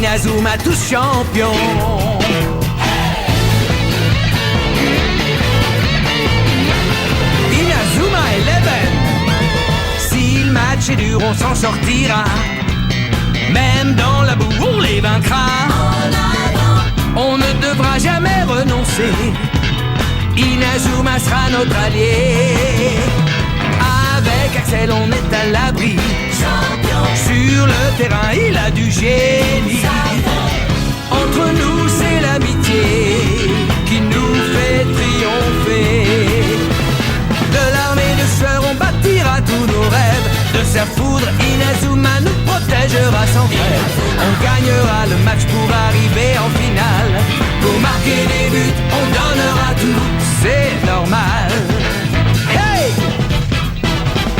Inazuma tous champions. Inazuma Eleven. Si le match est dur, on s'en sortira. Même dans la boue, on les vaincra. On ne devra jamais renoncer. Inazuma sera notre allié. Avec Axel, on est à l'abri. Sur le terrain, il a du génie. Entre nous, c'est l'amitié qui nous fait triompher. De l'armée de sueur, on bâtira tous nos rêves. De sa foudre, Inazuma nous protégera sans frère. On gagnera le match pour arriver en finale. Pour marquer des buts, on donnera tout, c'est normal. Hey!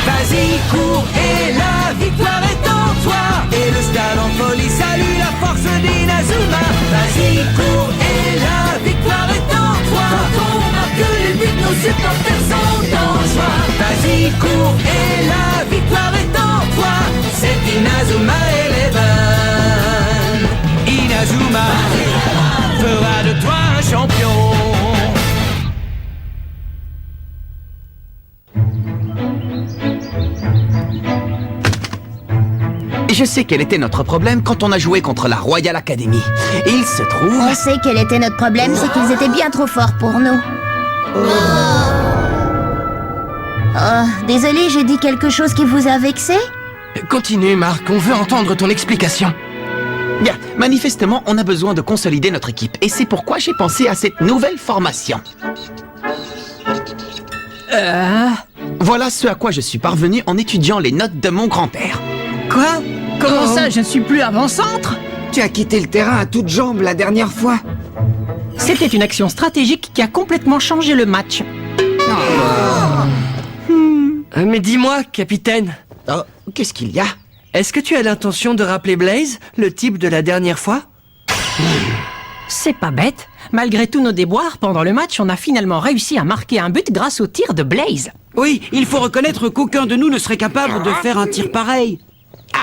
Vas-y, cours et la victoire est en toi. Et le stade en folie salue la force d'Inazuma. Vas-y, cours et la victoire est en toi. Quand on marque les buts, nos supporters sont en joie. Vas-y, cours et la victoire est en toi. C'est Inazuma Eleven. Inazuma fera de toi un champion. Je sais quel était notre problème quand on a joué contre la Royal Academy. Il se trouve... On sait quel était notre problème, c'est qu'ils étaient bien trop forts pour nous. Oh, désolé, j'ai dit quelque chose qui vous a vexé? Continue, Marc, on veut entendre ton explication. Bien, manifestement, on a besoin de consolider notre équipe. Et c'est pourquoi j'ai pensé à cette nouvelle formation. Voilà ce à quoi je suis parvenu en étudiant les notes de mon grand-père. Quoi? Comment ça, je ne suis plus avant-centre? Tu as quitté le terrain à toutes jambes la dernière fois. C'était une action stratégique qui a complètement changé le match. Mais dis-moi, capitaine, Oh, qu'est-ce qu'il y a? est-ce que tu as l'intention de rappeler Blaze, le type de la dernière fois? C'est pas bête. Malgré tous nos déboires, pendant le match, on a finalement réussi à marquer un but grâce au tir de Blaze. Oui, il faut reconnaître qu'aucun de nous ne serait capable de faire un tir pareil.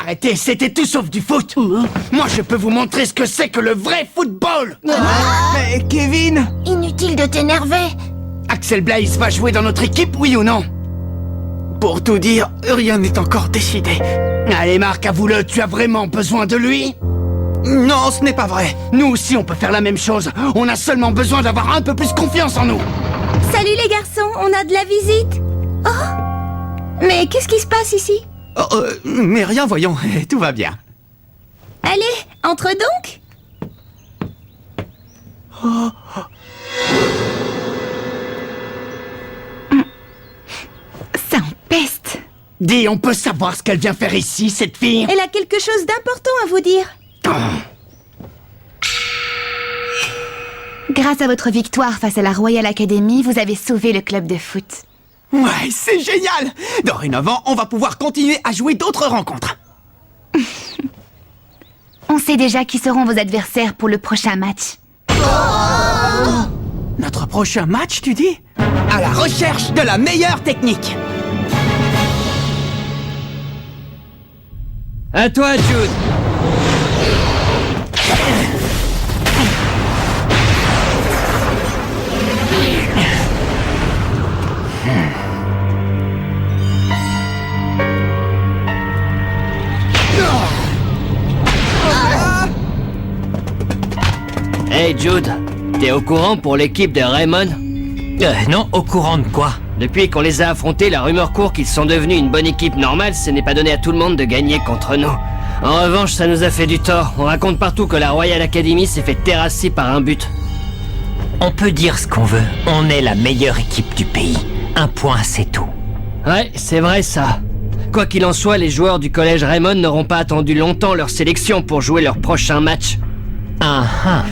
Arrêtez, c'était tout sauf du foot. Moi, je peux vous montrer ce que c'est que le vrai football. Mais Kevin! Inutile de t'énerver. Axel Blaze va jouer dans notre équipe, oui ou non? Pour tout dire, rien n'est encore décidé. Allez, Marc, avoue-le, tu as vraiment besoin de lui? Non, ce n'est pas vrai. Nous aussi, on peut faire la même chose. On a seulement besoin d'avoir un peu plus confiance en nous. Salut les garçons, on a de la visite. Oh! Mais qu'est-ce qui se passe ici? Oh, mais rien, voyons, tout va bien. Allez, entre donc. Ça empeste. Dis, on peut savoir ce qu'elle vient faire ici, cette fille? Elle a quelque chose d'important à vous dire. Grâce à votre victoire face à la Royal Academy, vous avez sauvé le club de foot. Ouais, c'est génial! Dorénavant, on va pouvoir continuer à jouer d'autres rencontres. On sait déjà qui seront vos adversaires pour le prochain match. Notre prochain match, tu dis? À la recherche de la meilleure technique. À toi, Jude. Hey Jude, t'es au courant pour l'équipe de Raymond? Non, au courant de quoi? Depuis qu'on les a affrontés, la rumeur court qu'ils sont devenus une bonne équipe normale. Ce n'est pas donné à tout le monde de gagner contre nous. En revanche, ça nous a fait du tort. On raconte partout que la Royal Academy s'est fait terrasser par un but. On peut dire ce qu'on veut. On est la meilleure équipe du pays. Un point, c'est tout. Ouais, c'est vrai ça. Quoi qu'il en soit, les joueurs du collège Raymond n'auront pas attendu longtemps leur sélection pour jouer leur prochain match.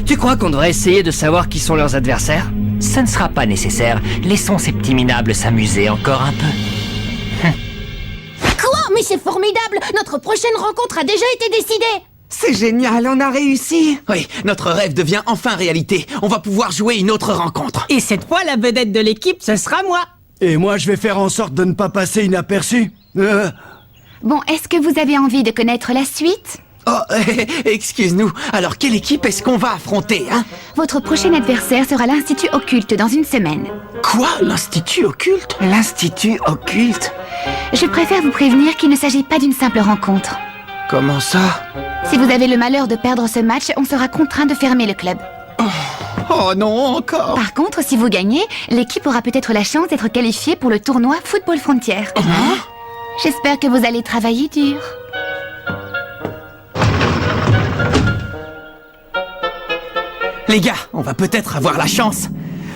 Tu crois qu'on devrait essayer de savoir qui sont leurs adversaires? Ça ne sera pas nécessaire. Laissons ces petits minables s'amuser encore un peu. Quoi? Mais c'est formidable! Notre prochaine rencontre a déjà été décidée! C'est génial, on a réussi! Oui, notre rêve devient enfin réalité. On va pouvoir jouer une autre rencontre. Et cette fois, la vedette de l'équipe, ce sera moi. Et moi, je vais faire en sorte de ne pas passer inaperçu. Bon, est-ce que vous avez envie de connaître la suite? Oh, excuse-nous. Alors, quelle équipe est-ce qu'on va affronter, hein? Votre prochain adversaire sera l'Institut Occulte dans une semaine. Quoi? L'Institut Occulte? L'Institut Occulte? Je préfère vous prévenir qu'il ne s'agit pas d'une simple rencontre. Comment ça? Si vous avez le malheur de perdre ce match, on sera contraint de fermer le club. Oh non, encore? Par contre, si vous gagnez, l'équipe aura peut-être la chance d'être qualifiée pour le tournoi Football Frontier. J'espère que vous allez travailler dur. Les gars, on va peut-être avoir la chance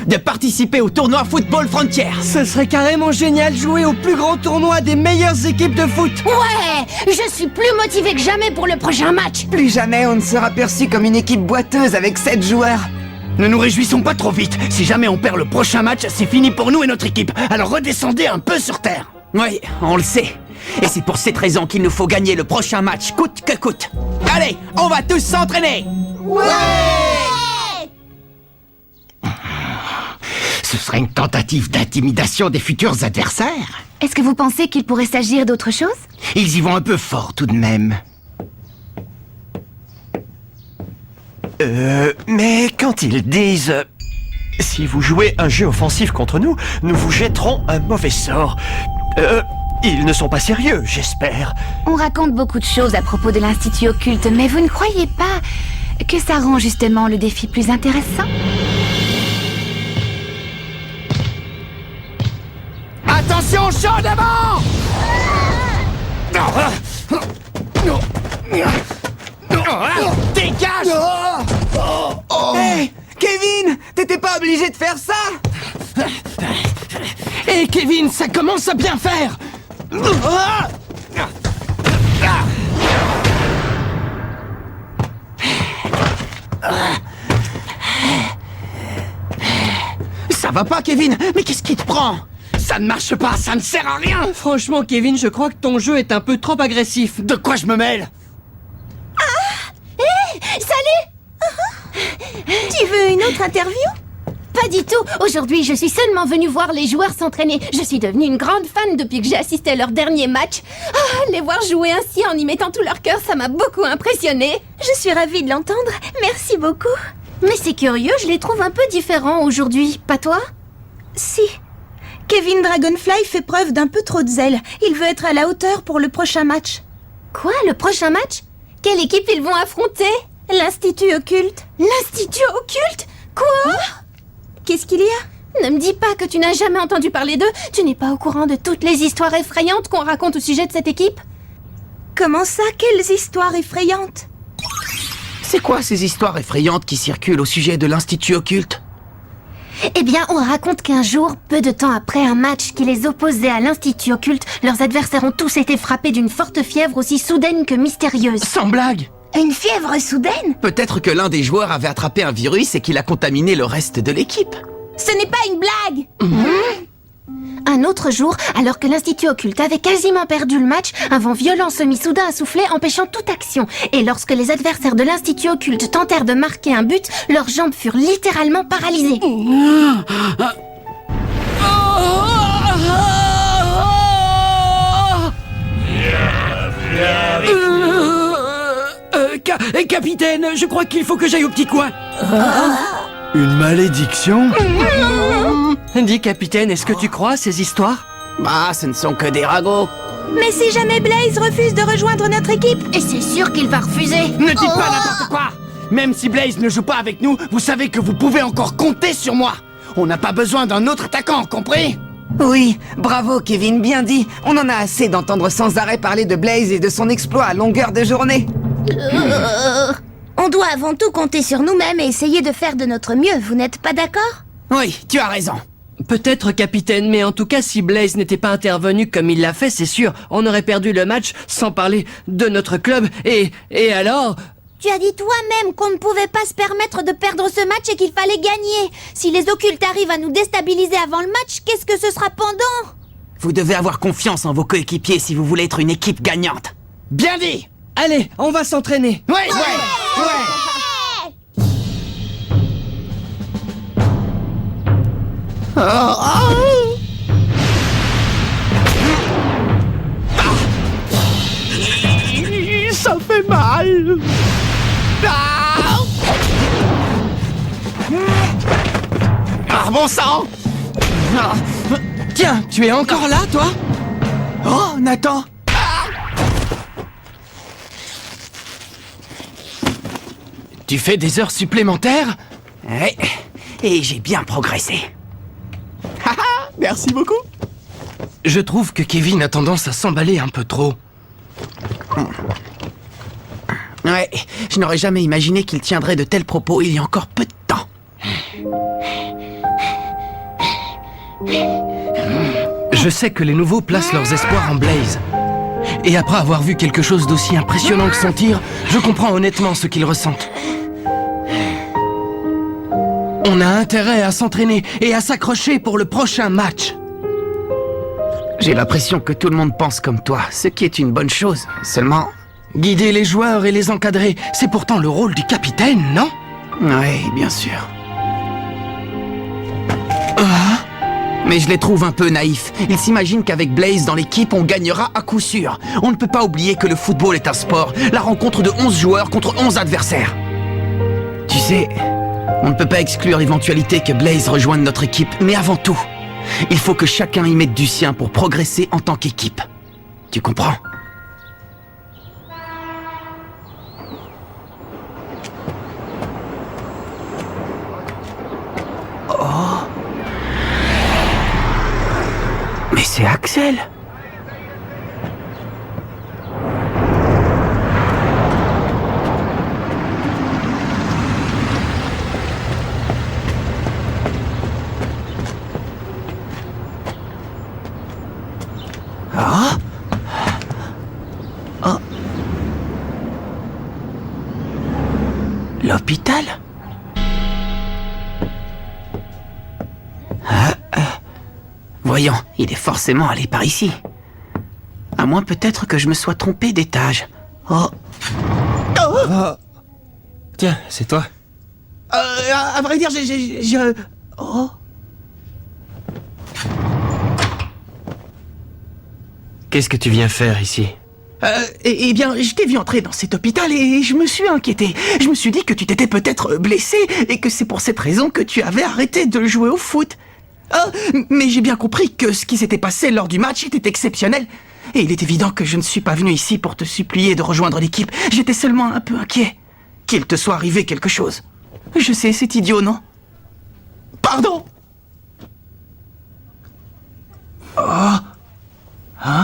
de participer au tournoi Football Frontier. Ce serait carrément génial de jouer au plus grand tournoi des meilleures équipes de foot. Ouais, je suis plus motivée que jamais pour le prochain match. Plus jamais on ne sera perçu comme une équipe boiteuse avec 7 joueurs. Ne nous réjouissons pas trop vite. Si jamais on perd le prochain match, c'est fini pour nous et notre équipe. Alors redescendez un peu sur terre. Oui, on le sait. Et c'est pour cette raison qu'il nous faut gagner le prochain match, coûte que coûte. Allez, on va tous s'entraîner. Ce serait une tentative d'intimidation des futurs adversaires. Est-ce que vous pensez qu'il pourrait s'agir d'autre chose? Ils y vont un peu fort tout de même. Mais quand ils disent... si vous jouez un jeu offensif contre nous, nous vous jetterons un mauvais sort. Ils ne sont pas sérieux, j'espère. On raconte beaucoup de choses à propos de l'Institut Occulte, mais vous ne croyez pas que ça rend justement le défi plus intéressant? Attention au champ d'avant! Dégage! Hey, Kevin, t'étais pas obligé de faire ça? Hé Kevin, ça commence à bien faire. Ça va pas Kevin, mais qu'est-ce qui te prend? Ça ne marche pas, ça ne sert à rien! Franchement, Kevin, je crois que ton jeu est un peu trop agressif. De quoi je me mêle? Salut. Tu veux une autre interview? Pas du tout. Aujourd'hui, je suis seulement venue voir les joueurs s'entraîner. Je suis devenue une grande fan depuis que j'ai assisté à leur dernier match. Ah, les voir jouer ainsi en y mettant tout leur cœur, ça m'a beaucoup impressionnée. Je suis ravie de l'entendre. Merci beaucoup. Mais c'est curieux, je les trouve un peu différents aujourd'hui. Pas toi? Si. Kevin Dragonfly fait preuve d'un peu trop de zèle. Il veut être à la hauteur pour le prochain match. Quoi, le prochain match? Quelle équipe ils vont affronter? L'Institut Occulte. L'Institut Occulte? Quoi? Qu'est-ce qu'il y a? Ne me dis pas que tu n'as jamais entendu parler d'eux. Tu n'es pas au courant de toutes les histoires effrayantes qu'on raconte au sujet de cette équipe? Comment ça? Quelles histoires effrayantes? C'est quoi ces histoires effrayantes qui circulent au sujet de l'Institut Occulte? Eh bien, on raconte qu'un jour, peu de temps après un match qui les opposait à l'Institut Occulte, leurs adversaires ont tous été frappés d'une forte fièvre aussi soudaine que mystérieuse. Sans blague! Une fièvre soudaine? Peut-être que l'un des joueurs avait attrapé un virus et qu'il a contaminé le reste de l'équipe. Ce n'est pas une blague! Un autre jour, alors que l'Institut Occulte avait quasiment perdu le match, un vent violent se mit soudain à souffler, empêchant toute action. Et lorsque les adversaires de l'Institut Occulte tentèrent de marquer un but, leurs jambes furent littéralement paralysées. Capitaine, je crois qu'il faut que j'aille au petit coin. Une malédiction? Dis, capitaine, est-ce que tu crois à ces histoires? Bah, ce ne sont que des ragots. Mais si jamais Blaze refuse de rejoindre notre équipe? Et c'est sûr qu'il va refuser. Ne dites pas n'importe quoi! Même si Blaze ne joue pas avec nous, vous savez que vous pouvez encore compter sur moi! On n'a pas besoin d'un autre attaquant, compris? Oui, bravo Kevin, bien dit. On en a assez d'entendre sans arrêt parler de Blaze et de son exploit à longueur de journée. On doit avant tout compter sur nous-mêmes et essayer de faire de notre mieux, vous n'êtes pas d'accord? Oui, tu as raison. Peut-être, capitaine, mais en tout cas, si Blaze n'était pas intervenu comme il l'a fait, c'est sûr, on aurait perdu le match, sans parler de notre club, et alors... Tu as dit toi-même qu'on ne pouvait pas se permettre de perdre ce match et qu'il fallait gagner. Si les occultes arrivent à nous déstabiliser avant le match, qu'est-ce que ce sera pendant? Vous devez avoir confiance en vos coéquipiers si vous voulez être une équipe gagnante. Bien dit! Allez, on va s'entraîner. Ouais! Ça fait mal. bon sang! Tiens, tu es encore là, toi? Oh, Nathan! Tu fais des heures supplémentaires? Ouais, et j'ai bien progressé. Merci beaucoup. Je trouve que Kevin a tendance à s'emballer un peu trop. Ouais, je n'aurais jamais imaginé qu'il tiendrait de tels propos il y a encore peu de temps. Je sais que les nouveaux placent leurs espoirs en Blaze. Et après avoir vu quelque chose d'aussi impressionnant que son tir, je comprends honnêtement ce qu'ils ressentent. On a intérêt à s'entraîner et à s'accrocher pour le prochain match. J'ai l'impression que tout le monde pense comme toi, ce qui est une bonne chose. Seulement... Guider les joueurs et les encadrer, c'est pourtant le rôle du capitaine, non? Ouais, bien sûr. Mais je les trouve un peu naïfs. Ils s'imaginent qu'avec Blaze dans l'équipe, on gagnera à coup sûr. On ne peut pas oublier que le football est un sport, la rencontre de 11 joueurs contre 11 adversaires. Tu sais, on ne peut pas exclure l'éventualité que Blaze rejoigne notre équipe, mais avant tout, il faut que chacun y mette du sien pour progresser en tant qu'équipe. Tu comprends? Mais c'est Axel! Ah! Oh! L'hôpital? Voyons, il est forcément allé par ici. À moins peut-être que je me sois trompé d'étage. Oh. Tiens, c'est toi. À vrai dire, Oh. Qu'est-ce que tu viens faire ici? Eh bien, je t'ai vu entrer dans cet hôpital et je me suis inquiété. Je me suis dit que tu t'étais peut-être blessé et que c'est pour cette raison que tu avais arrêté de jouer au foot. Mais j'ai bien compris que ce qui s'était passé lors du match était exceptionnel. Et il est évident que je ne suis pas venu ici pour te supplier de rejoindre l'équipe. J'étais seulement un peu inquiet. Qu'il te soit arrivé quelque chose. Je sais, c'est idiot, non? Pardon!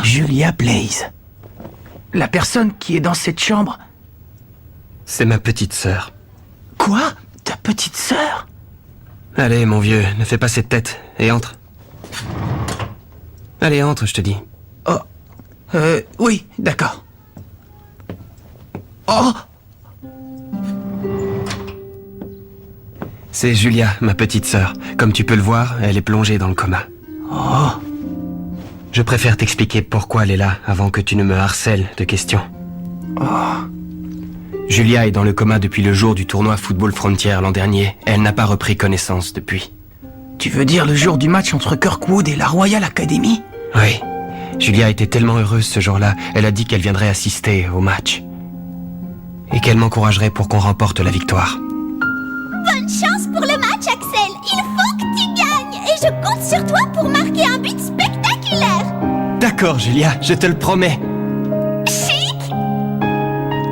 Julia Blaze. La personne qui est dans cette chambre. C'est ma petite sœur. Quoi? Ta petite sœur? Allez, mon vieux, ne fais pas cette tête, et entre. Allez, entre, je te dis. Oui, d'accord. Oh! C'est Julia, ma petite sœur. Comme tu peux le voir, elle est plongée dans le coma. Oh! Je préfère t'expliquer pourquoi elle est là, avant que tu ne me harcèles de questions. Julia est dans le coma depuis le jour du tournoi Football Frontier l'an dernier. Elle n'a pas repris connaissance depuis. Tu veux dire le jour du match entre Kirkwood et la Royal Academy? Oui. Julia était tellement heureuse ce jour-là, elle a dit qu'elle viendrait assister au match. Et qu'elle m'encouragerait pour qu'on remporte la victoire. Bonne chance pour le match, Axel. Il faut que tu gagnes. Et je compte sur toi pour marquer un but spectaculaire. D'accord, Julia, je te le promets. Chic!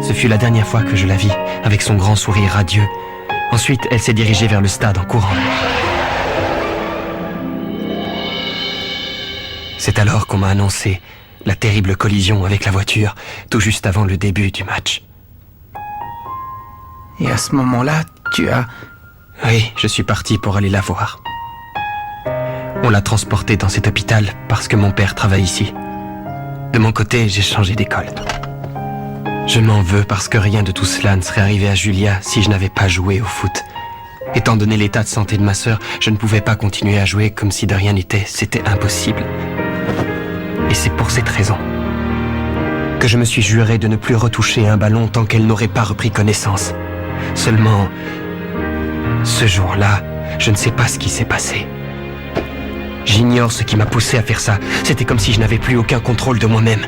Ce fut la dernière fois que je la vis, avec son grand sourire radieux. Ensuite, elle s'est dirigée vers le stade en courant. C'est alors qu'on m'a annoncé la terrible collision avec la voiture, tout juste avant le début du match. Et à ce moment-là, tu as... Oui, je suis parti pour aller la voir. On l'a transportée dans cet hôpital parce que mon père travaille ici. De mon côté, j'ai changé d'école. Je m'en veux parce que rien de tout cela ne serait arrivé à Julia si je n'avais pas joué au foot. Étant donné l'état de santé de ma sœur, je ne pouvais pas continuer à jouer comme si de rien n'était. C'était impossible. Et c'est pour cette raison que je me suis juré de ne plus retoucher un ballon tant qu'elle n'aurait pas repris connaissance. Seulement, ce jour-là, je ne sais pas ce qui s'est passé. J'ignore ce qui m'a poussé à faire ça. C'était comme si je n'avais plus aucun contrôle de moi-même.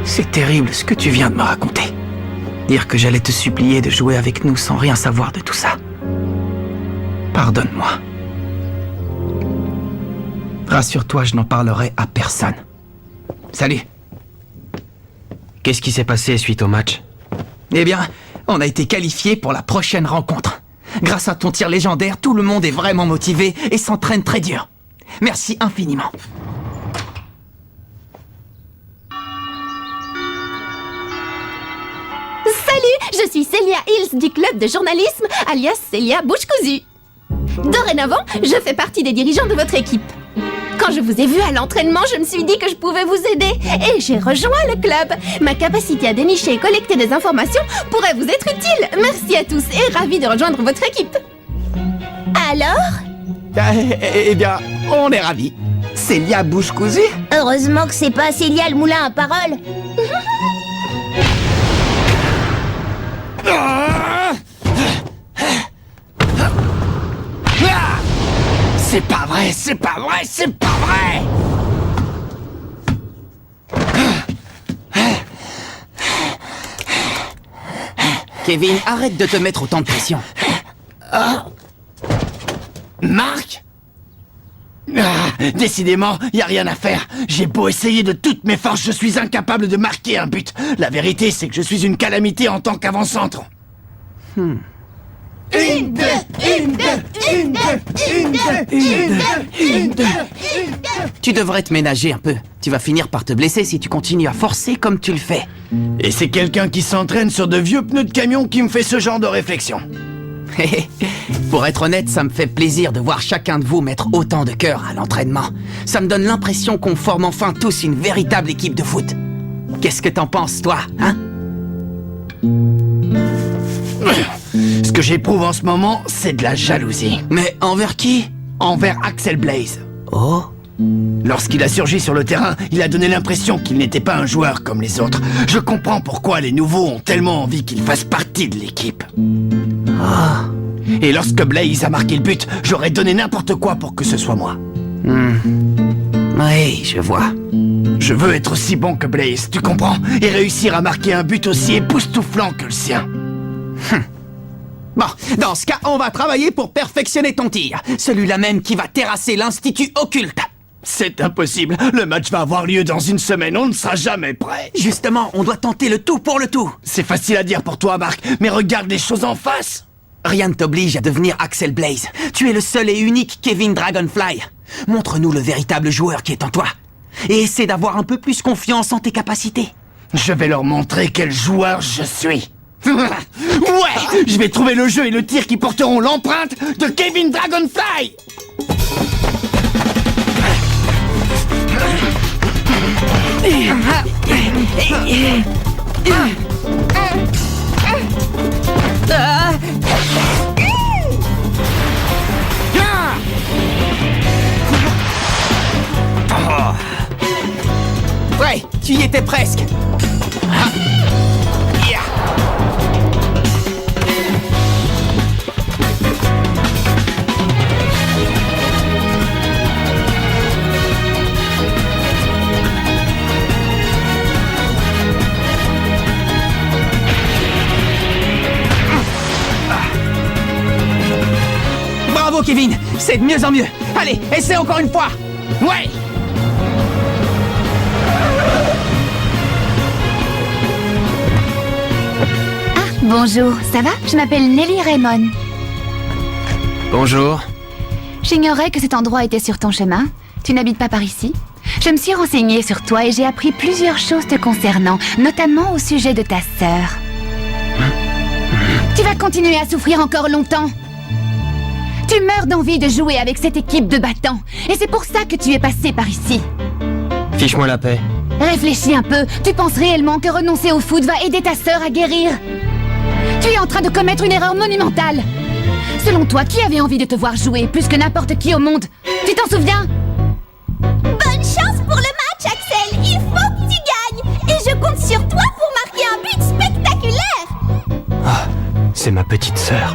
C'est terrible ce que tu viens de me raconter. Dire que j'allais te supplier de jouer avec nous sans rien savoir de tout ça. Pardonne-moi. Rassure-toi, je n'en parlerai à personne. Salut. Qu'est-ce qui s'est passé suite au match? Eh bien, on a été qualifiés pour la prochaine rencontre. Grâce à ton tir légendaire, tout le monde est vraiment motivé et s'entraîne très dur. Merci infiniment. Salut, je suis Célia Hills du club de journalisme, alias Célia Bouche Cousue. Dorénavant, je fais partie des dirigeants de votre équipe. Quand je vous ai vu à l'entraînement, je me suis dit que je pouvais vous aider et j'ai rejoint le club. Ma capacité à dénicher et collecter des informations pourrait vous être utile. Merci à tous et ravi de rejoindre votre équipe. Alors? Eh bien, on est ravis. Célia Bouche Cousue? Heureusement que c'est pas Célia le moulin à parole. C'est pas vrai, c'est pas vrai, c'est pas vrai! Kevin, arrête de te mettre autant de pression. Marc? Décidément, y a rien à faire. J'ai beau essayer de toutes mes forces, je suis incapable de marquer un but. La vérité, c'est que je suis une calamité en tant qu'avant-centre. Tu devrais te ménager un peu. Tu vas finir par te blesser si tu continues à forcer comme tu le fais. Et c'est quelqu'un qui s'entraîne sur de vieux pneus de camion qui me fait ce genre de réflexion. Pour être honnête, ça me fait plaisir de voir chacun de vous mettre autant de cœur à l'entraînement. Ça me donne l'impression qu'on forme enfin tous une véritable équipe de foot. Qu'est-ce que t'en penses, toi, hein? Ce que j'éprouve en ce moment, c'est de la jalousie. Mais envers qui? Envers Axel Blaze. Oh? Lorsqu'il a surgi sur le terrain, il a donné l'impression qu'il n'était pas un joueur comme les autres. Je comprends pourquoi les nouveaux ont tellement envie qu'il fasse partie de l'équipe. Et lorsque Blaze a marqué le but, j'aurais donné n'importe quoi pour que ce soit moi. Oui, je vois. Je veux être aussi bon que Blaze, tu comprends? Et réussir à marquer un but aussi époustouflant que le sien. Bon, dans ce cas, on va travailler pour perfectionner ton tir. Celui-là même qui va terrasser l'Institut Occulte. C'est impossible. Le match va avoir lieu dans une semaine, on ne sera jamais prêt. Justement, on doit tenter le tout pour le tout. C'est facile à dire pour toi, Marc, mais regarde les choses en face. Rien ne t'oblige à devenir Axel Blaze. Tu es le seul et unique Kevin Dragonfly. Montre-nous le véritable joueur qui est en toi. Et essaie d'avoir un peu plus confiance en tes capacités. Je vais leur montrer quel joueur je suis. Ouais, je vais trouver le jeu et le tir qui porteront l'empreinte de Kevin Dragonfly. Ouais, tu y étais presque. Bravo Kevin, c'est de mieux en mieux. Allez, essaie encore une fois. Ouais. Bonjour, ça va? Je m'appelle Nelly Raymond. Bonjour. J'ignorais que cet endroit était sur ton chemin. Tu n'habites pas par ici? Je me suis renseignée sur toi et j'ai appris plusieurs choses te concernant, notamment au sujet de ta sœur. Tu vas continuer à souffrir encore longtemps. Tu meurs d'envie de jouer avec cette équipe de battants, et c'est pour ça que tu es passé par ici. Fiche-moi la paix. Réfléchis un peu, tu penses réellement que renoncer au foot va aider ta sœur à guérir? Tu es en train de commettre une erreur monumentale. Selon toi, qui avait envie de te voir jouer plus que n'importe qui au monde? Tu t'en souviens? Bonne chance pour le match, Axel. Il faut que tu gagnes. Et je compte sur toi pour marquer un but spectaculaire. Ah, c'est ma petite sœur.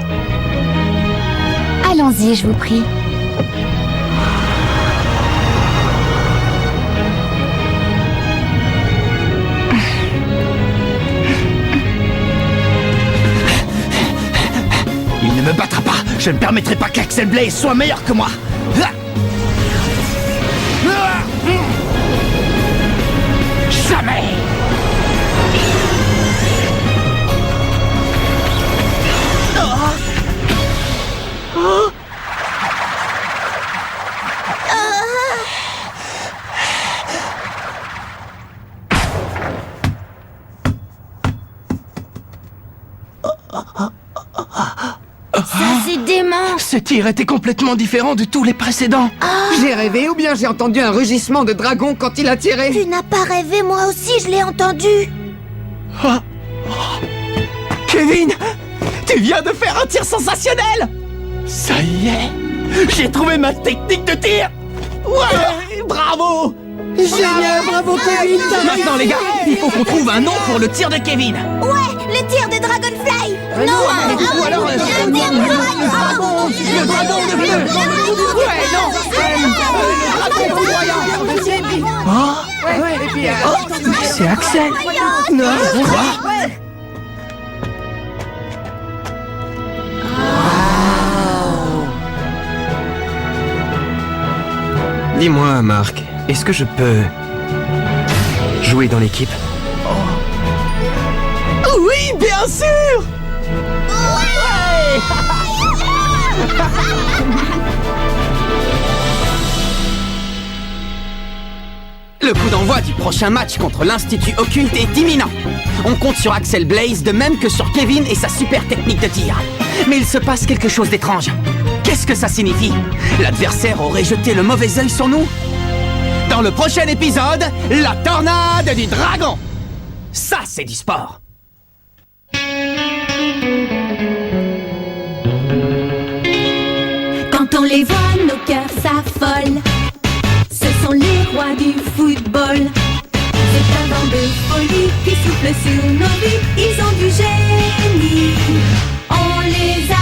Allons-y, je vous prie. Il ne me battra pas. Je ne permettrai pas qu'Axel Blaze soit meilleur que moi. Jamais. Ça, c'est dément. Ce tir était complètement différent de tous les précédents. J'ai rêvé ou bien j'ai entendu un rugissement de dragon quand il a tiré? Tu n'as pas rêvé, moi aussi je l'ai entendu. Kevin, tu viens de faire un tir sensationnel. Ça y est, j'ai trouvé ma technique de tir. Ouais, bravo. Génial, bravo Kevin. Maintenant les gars, il faut qu'on trouve un nom pour le tir de Kevin. Ouais, le tir de Dragonfly. Ou alors le dragon de bleu. Ouais, non. Le dragon foudroyant. C'est Axel. Non. Quoi? Dis-moi, Marc, est-ce que je peux jouer dans l'équipe? Oui, bien sûr. Le coup d'envoi du prochain match contre l'Institut Occulte est imminent. On compte sur Axel Blaze de même que sur Kevin et sa super technique de tir. Mais il se passe quelque chose d'étrange. Qu'est-ce que ça signifie? L'adversaire aurait jeté le mauvais œil sur nous? Dans le prochain épisode, la tornade du dragon. Ça, c'est du sport. Quand on les voit, nos cœurs s'affolent. Ce sont les rois du football. C'est un vent de folie qui souffle sur nos vies. Ils ont du génie. On les a